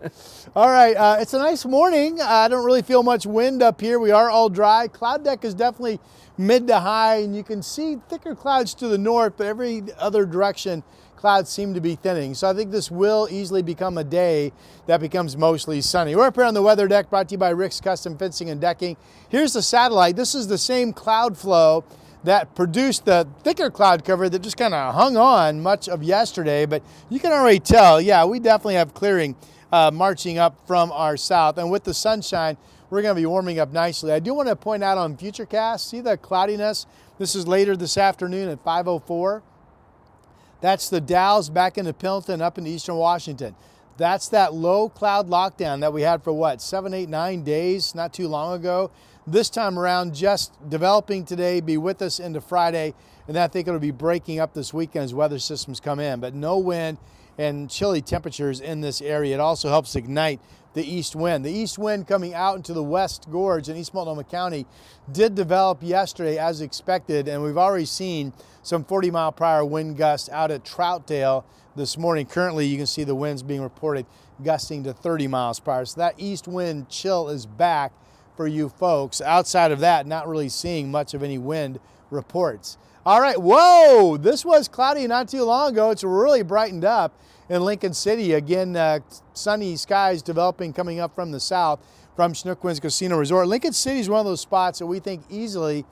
All right, it's a nice morning. I don't really feel much wind up here. We are all dry. Cloud deck is definitely mid to high, and you can see thicker clouds to the north, but every other direction clouds seem to be thinning. So I think this will easily become a day that becomes mostly sunny. We're up here on the weather deck, brought to you by Rick's Custom Fencing and Decking. Here's the satellite. This is the same cloud flow that produced the thicker cloud cover that just kind of hung on much of yesterday, but you can already tell, yeah, we definitely have clearing marching up from our south. And with the sunshine, we're going to be warming up nicely. I do want to point out on Futurecast, see the cloudiness? This is later this afternoon at 5:04. That's the Dalles back into Pendleton, up into eastern Washington. That's that low cloud lockdown that we had for what, 7, 8, 9 days, not too long ago. This time around, just developing today, be with us into Friday, and I think it'll be breaking up this weekend as weather systems come in. But no wind and chilly temperatures in this area. It also helps ignite the east wind. The east wind coming out into the West Gorge in East Multnomah County did develop yesterday as expected, and we've already seen some 40-mile-per-hour wind gusts out at Troutdale this morning. Currently, you can see the winds being reported gusting to 30 miles per hour. So that east wind chill is back for you folks. Outside of that, not really seeing much of any wind reports. All right, whoa, this was cloudy not too long ago. It's really brightened up in Lincoln City. Again, sunny skies developing coming up from the south from Chinook Winds Casino Resort. Lincoln City is one of those spots that we think easily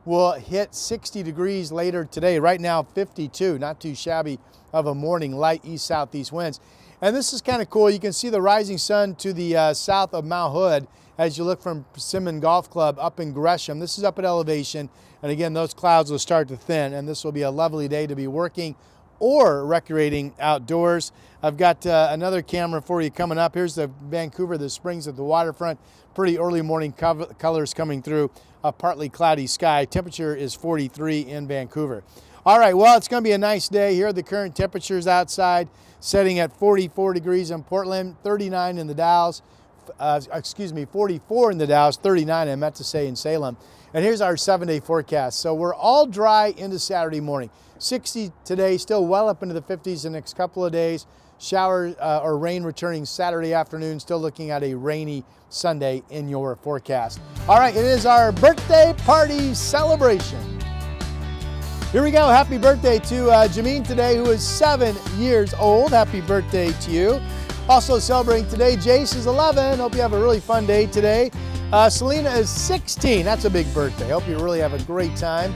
will hit 60 degrees later today. Right now, 52, not too shabby of a morning, light east-southeast winds. And this is kind of cool. You can see the rising sun to the south of Mount Hood as you look from Persimmon Golf Club up in Gresham. This is up at elevation. And again, those clouds will start to thin, and this will be a lovely day to be working or recreating outdoors. I've got another camera for you coming up. Here's the Vancouver, the Springs at the waterfront. Pretty early morning colors coming through. A partly cloudy sky. Temperature is 43 in Vancouver. All right, well, it's going to be a nice day. Here are the current temperatures outside, setting at 44 degrees in Portland, 39 in the Dalles, 44 in the Dalles, 39 I meant to say in Salem. And here's our 7-day forecast. So we're all dry into Saturday morning. 60 today, still well up into the 50s the next couple of days. Shower or rain returning Saturday afternoon, still looking at a rainy Sunday in your forecast. All right, it is our birthday party celebration. Here we go. Happy birthday to Jameen today, who is 7 years old. Happy birthday to you. Also celebrating today, Jace is 11. Hope you have a really fun day today. Selena is 16. That's a big birthday. Hope you really have a great time.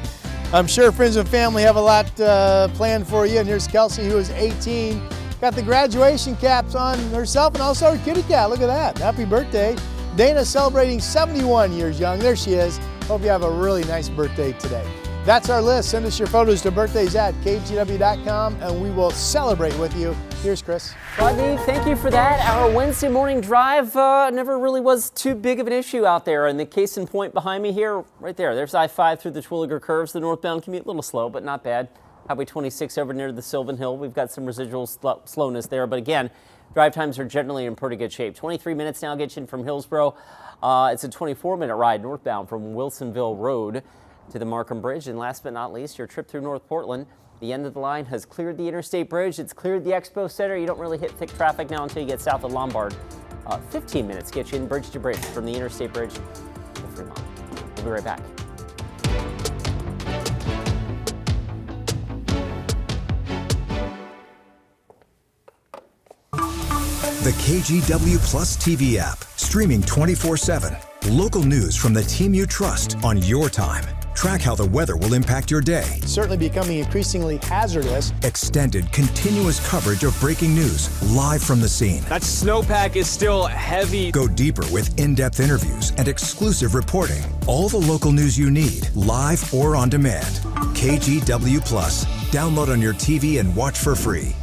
I'm sure friends and family have a lot planned for you. And here's Kelsey, who is 18. Got the graduation caps on herself and also her kitty cat. Look at that. Happy birthday. Dana celebrating 71 years young. There she is. Hope you have a really nice birthday today. That's our list. Send us your photos to birthdays@kgw.com and we will celebrate with you. Here's Chris. Rodney, thank you for that. Our Wednesday morning drive never really was too big of an issue out there. And the case in point behind me here, right there, there's I-5 through the Terwilliger Curves. The northbound commute, a little slow, but not bad. Highway 26 over near the Sylvan Hill. We've got some residual slowness there. But again, drive times are generally in pretty good shape. 23 minutes now gets you in from Hillsborough. It's a 24-minute ride northbound from Wilsonville Road to the Markham Bridge. And last but not least, your trip through North Portland. The end of the line has cleared the Interstate Bridge. It's cleared the Expo Center. You don't really hit thick traffic now until you get south of Lombard. 15 minutes get you in bridge to bridge from the Interstate Bridge to Fremont. We'll be right back. The KGW Plus TV app, streaming 24/7. Local news from the team you trust on your time. Track how the weather will impact your day. It's certainly becoming increasingly hazardous. Extended, continuous coverage of breaking news live from the scene. That snowpack is still heavy. Go deeper with in-depth interviews and exclusive reporting. All the local news you need, live or on demand. KGW Plus. Download on your TV and watch for free.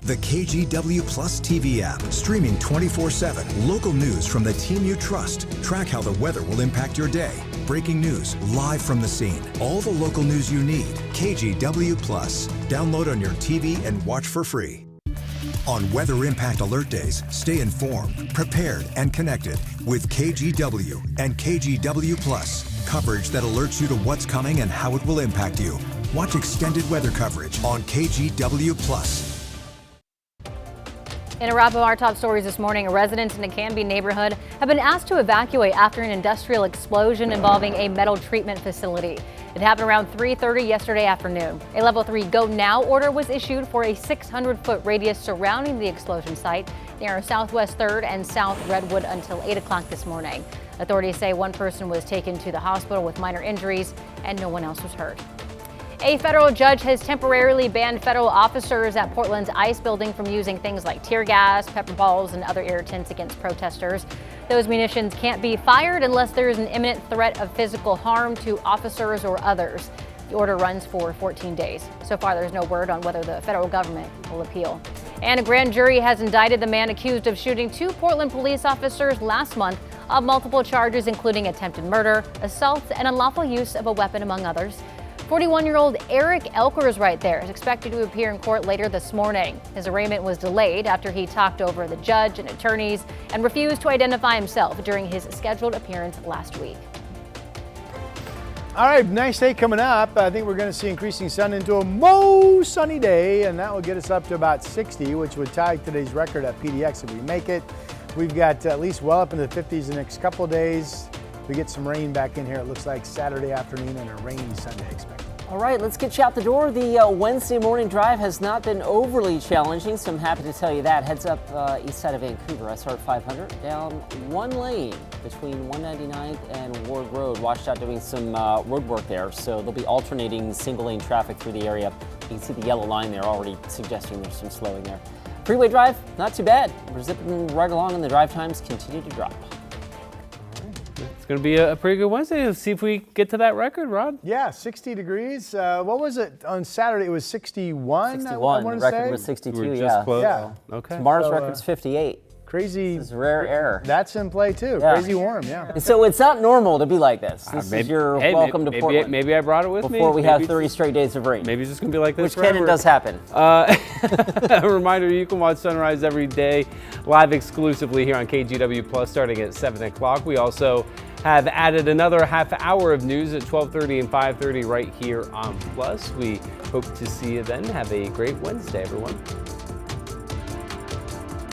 The KGW Plus TV app, streaming 24/7. Local news from the team you trust. Track how the weather will impact your day. Breaking news live from the scene. All the local news you need. KGW Plus. Download on your TV and watch for free. On Weather Impact Alert Days, stay informed, prepared, and connected with KGW and KGW Plus. Coverage that alerts you to what's coming and how it will impact you. Watch extended weather coverage on KGW Plus. In a wrap of our top stories this morning, residents in the Canby neighborhood have been asked to evacuate after an industrial explosion involving a metal treatment facility. It happened around 3:30 yesterday afternoon. A level 3 go now order was issued for a 600-foot radius surrounding the explosion site near Southwest 3rd and South Redwood until 8 o'clock this morning. Authorities say one person was taken to the hospital with minor injuries and no one else was hurt. A federal judge has temporarily banned federal officers at Portland's ICE building from using things like tear gas, pepper balls, and other irritants against protesters. Those munitions can't be fired unless there is an imminent threat of physical harm to officers or others. The order runs for 14 days. So far, there's no word on whether the federal government will appeal. And a grand jury has indicted the man accused of shooting 2 Portland police officers last month of multiple charges, including attempted murder, assault, and unlawful use of a weapon, among others. 41-year-old Eric Elkers right there is expected to appear in court later this morning. His arraignment was delayed after he talked over the judge and attorneys and refused to identify himself during his scheduled appearance last week. All right, nice day coming up. I think we're going to see increasing sun into a sunny day, and that will get us up to about 60, which would tie today's record at PDX if we make it. We've got at least well up in the 50s the next couple of days. We get some rain back in here. It looks like Saturday afternoon and a rainy Sunday expected. All right, let's get you out the door. The Wednesday morning drive has not been overly challenging, so I'm happy to tell you that. Heads up east side of Vancouver, SR 500, down 1 lane between 199th and Ward Road. Washed out doing some road work there, so there'll be alternating single-lane traffic through the area. You can see the yellow line there already suggesting there's some slowing there. Freeway drive, not too bad. We're zipping right along and the drive times continue to drop. It's going to be a pretty good Wednesday. Let's see if we get to that record, Rod. Yeah, 60 degrees. What was it on Saturday? It was 61. 61. The record was 62. We were just close. Yeah. Okay. Tomorrow's record's 58. Crazy. This is rare air. That's in play too. Yeah. Crazy warm. Yeah. And so it's not normal to be like this. This is your welcome to Portland. Maybe I brought it with me. Before we have 30 straight days of rain. Maybe it's just going to be like this Which can and does happen. A reminder, you can watch sunrise every day live exclusively here on KGW Plus starting at 7 o'clock. We also have added another half hour of news at 12:30 and 5:30 right here on Plus. We hope to see you then. Have a great Wednesday, everyone.